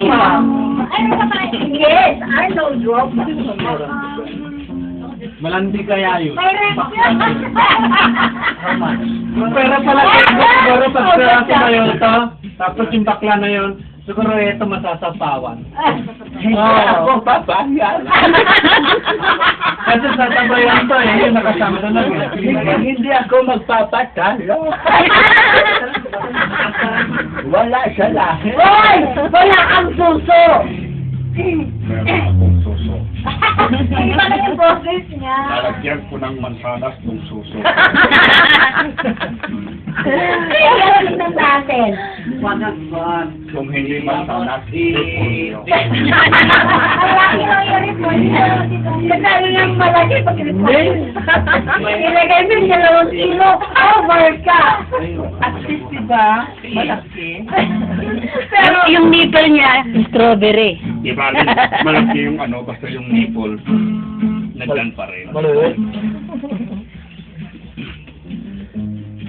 Ano ka pa? Yes, Arnold Drop. Malandi kaya yun. Pero pala siguro pag sa yun to, tapos yung bakla na yun, siguro ito masasapawan. Oo, papayan. Kasi sasabayan to eh, yung nakasama na lang. Hindi ako magpapatalo. Wala siya lahat. Hoy! Wala kang suso! Meron akong suso. Hindi pala yung process niya. Lalagyan ko ng mansanas ng suso. Kaya gano'n ng natin. Kung hindi mansanas, repolyo. Ang laki ng yung repolyo. Kasali ng malaki pag repolyo. Ilagay mo yung 2 kilo. Over ka. At least diba, malaki. Pero Yung nipple niya, strawberry. Di ba, malaki yung ano, basta yung nipple, nagdan pa rin.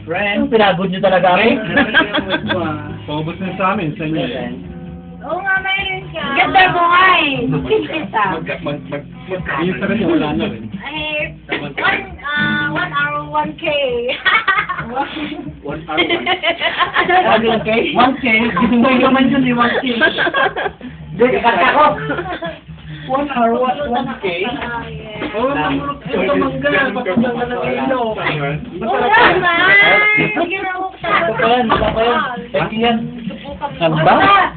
Friend, pinagod nyo talaga kami. Paubos na sa amin, sa inyo. oo nga, mayroon siya. Ganda mo nga eh. Kita. Yung sa kanya, wala na rin. Ay, 1 hour, 1K. 1 hour, 1K? 1K? Hindi naman yun, 1K. Hindi, kata ko. 1 hour, 1K? Oo, ito mangga, patulong ka ng ilo. Oo naman. Sige na ako sa Peki yan. Basta,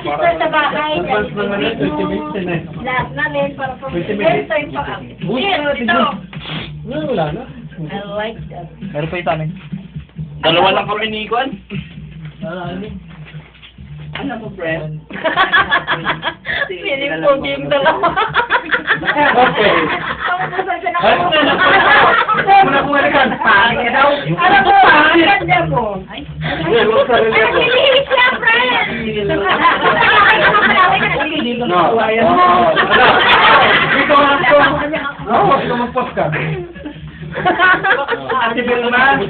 basta sa bahay. Advance naman yun, 20 minutes na. Lahat namin para pa. 20 minutes. Time pa kami. Uy, Ito. wala na. I like that. Meron pa ito amin. Dalawa lang kami ni Ikon. Ano po, friend? Feeling po yung dalawa. Okay. Ay, muna po alikan. Pangin daw. Alam mo, ang ganda mo. Ay, Huwag sa rin ako. nilihis siya, friend. No. Dito nga ako. No, huwag ka mag-post ka. Ate Bill naman.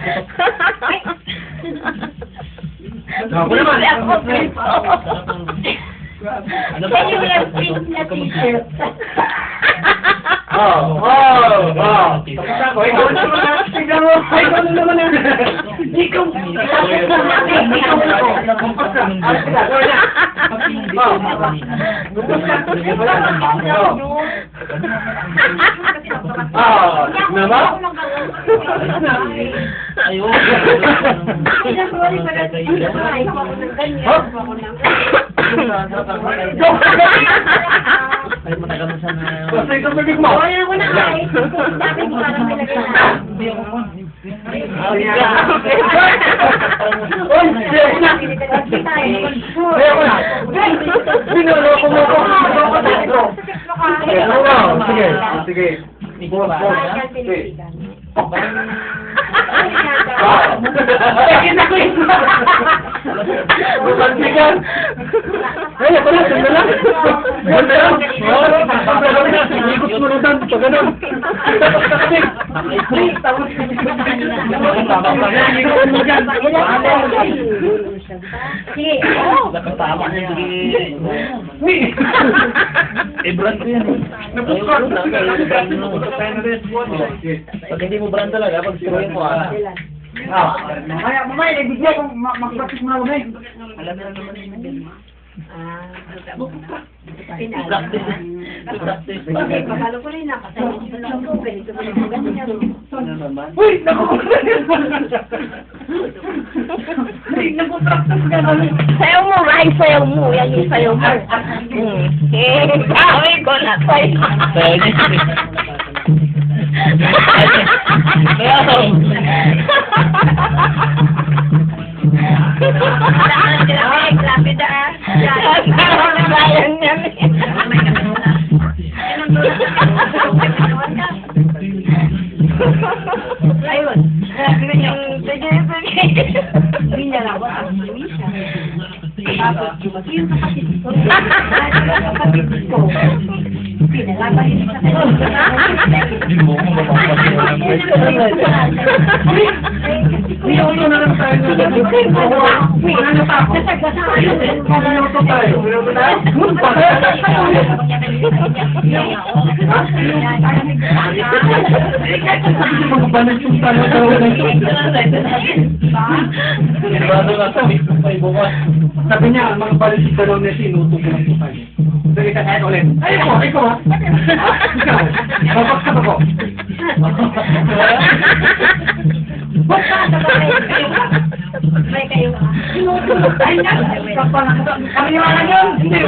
Ako naman. Ano ba? Can you wear pink na t-shirt? Tapos ako, ikaw na naman. Ikaw na naman. Ikaw. Kumpas ka. Nama? Ayun. Basta ikaw bibig mo. Wala ko na ay. Sabi ko parang nilagay na. Oy, ayoko na. Ayoko na. Binuloko mo ko. Sige, sige. Bukantikan. Ay, ako na, sanda lang. Sanda lang. Ikot mo na doon, pag ganun. Sige. Brand ko yan. Pag hindi mo brand talaga, pag sinuhin mo mamaya, ibigyan kung mag-practice mo na kami. Alam na naman yung practice. Okay, pagkalo ko rin na. Kasi ito lang ko. Ganito mo lang ganyan. Uy! Naku-practice ka naman. Sayaw mo, Rai, sayaw mo. Yan yung sayaw mo. Sabi ko na tayo. Lapid ah. Sayang niya. Ayun. Sige, sige. Hindi niya lang ako. Hindi siya. Tapos, yung kapatid ko. Kapatid ko. Pinalaban sa Hindi mo ko mapapagawala mo. Minuto na lang tayo. Ano pa ako? Minuto tayo. Minuto tayo. Magbalit yung talo na ito. Sabi niya, magbalit yung talo na sinuto ko lang po tayo. Sige, kahit ulit. Ay, ikaw ha? Ikaw. Babaksak ako. May kayo. Ay, kami naman yun. Hindi,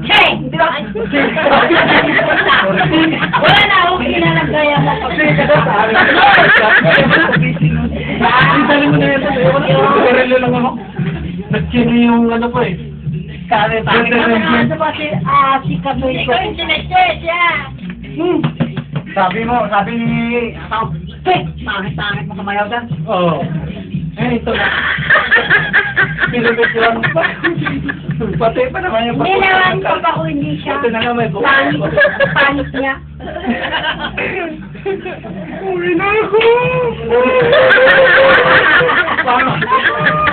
Hey! Wala na akong kinalagaya mo. Dali mo na yun. Karelo lang ako. Nag-chili yung ano po eh. Ano ba si Kaboy ko? Ikaw yung sinecheck, yeah. Sabi ni... Pangit mo kamayaw ka. Oo. Eh, ito na. Pinabituan pa. Pati pa naman yung Hindi naman ko pa kung hindi siya. Ito na nga may bukas. Pangit niya. Uwi na ako!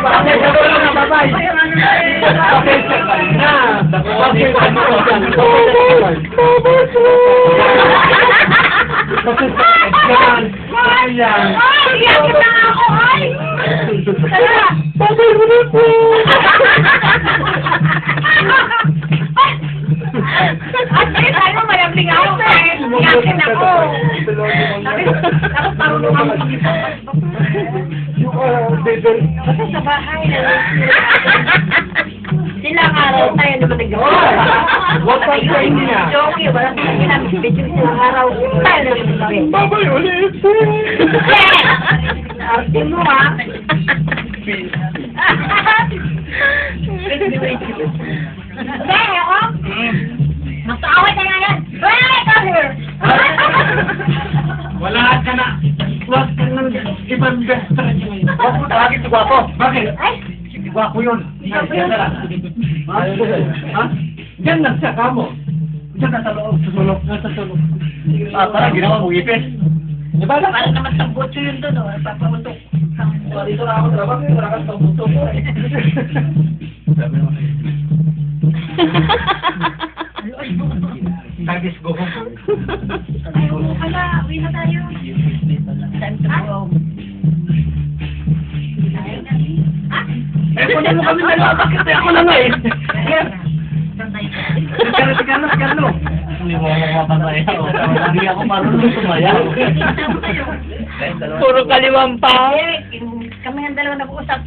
Bakit ka ba lang nababay? Bakit ka ba na? Bakit ka ba na? Bakit ka ba na? Ayan. Ay, yakit na ako, ay! Tara! Bakit mo na po? Ay, ano, malambing ako. Yakit ako. Tapos parulong ako mag-ipag. Basta sa bahay na silang araw tayo naman nag-gawa. What was the idea? Joke, wala sa ginamit. Video silang araw tayo naman nag-gawa. Babay ulit! Arte mo ha. Okay, oh. Magpaaway tayo ngayon. Hey, come here. Wala ka na. Wag ka na ibang best friend ngayon. Bakit si Gwapo? Bakit? Ay, Si Gwapo yun. Diyan na lang. Ha? Diyan lang siya kamo. Diyan na sa loob. Sa sulok. Nasa sulok. Parang ginawa mo ipis. Di ba lang? parang naman sa butso yun doon, oh. Papamutok. Dito na ako trabaho. Wala ka sa buto ko. Sabi mo. Tagis go. Ay, wala. Uwi na tayo. Time to go. Eh, kunin mo kami dalawa. Bakit ako na nga eh? Carlo. Hindi mo ako mapasayaw. Hindi ako marunong sumayaw. Puro kaliwang pa. Kami ang dalawa nag-uusap.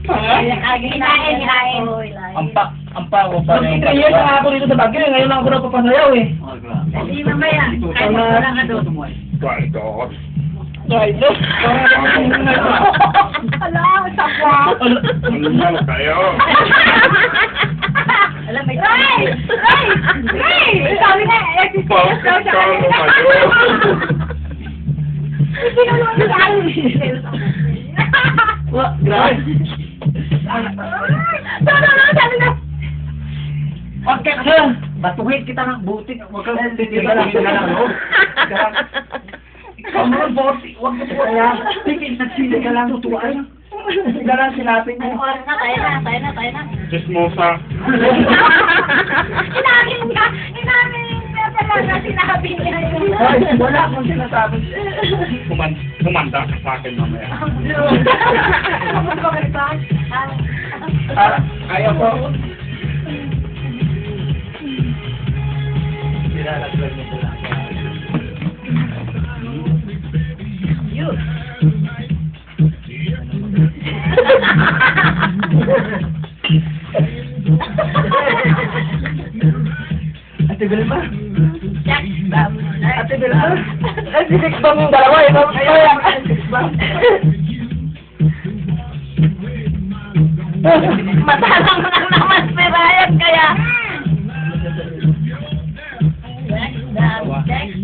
Hinain. Ampa ako pa rin. 23 years na ako dito sa Baguio, ngayon lang ako napapasayaw eh. Hindi mamaya. Kahit wala ka doon. Kwarto. Rido. Ala, sakwa. Ano kayo? Alam, may Ray! Ray! Ray! Sabi na, Bakit kayo kayo? Hindi na naman sa akin. Grabe. Sabi na. Okay, batuhin kita ng butik. Huwag kang titiga lang. Ikaw mo boss, huwag ka po kaya. Tigil na sila ka lang, tutuan. Sila lang sinapin Ano mo. oras na? Tayo na. Chismosa. Inamin niya talaga sinabi niya yun. Ay, wala akong sinasabi. Kumanda ka sa akin mamaya. Ayaw ko. Nilalaglag mo sila. Yun. Ate Belma? Jack. Ate Belma? Ay, six bomb yung dalawa eh. Matalang lang naman si Ryan kaya. Jack.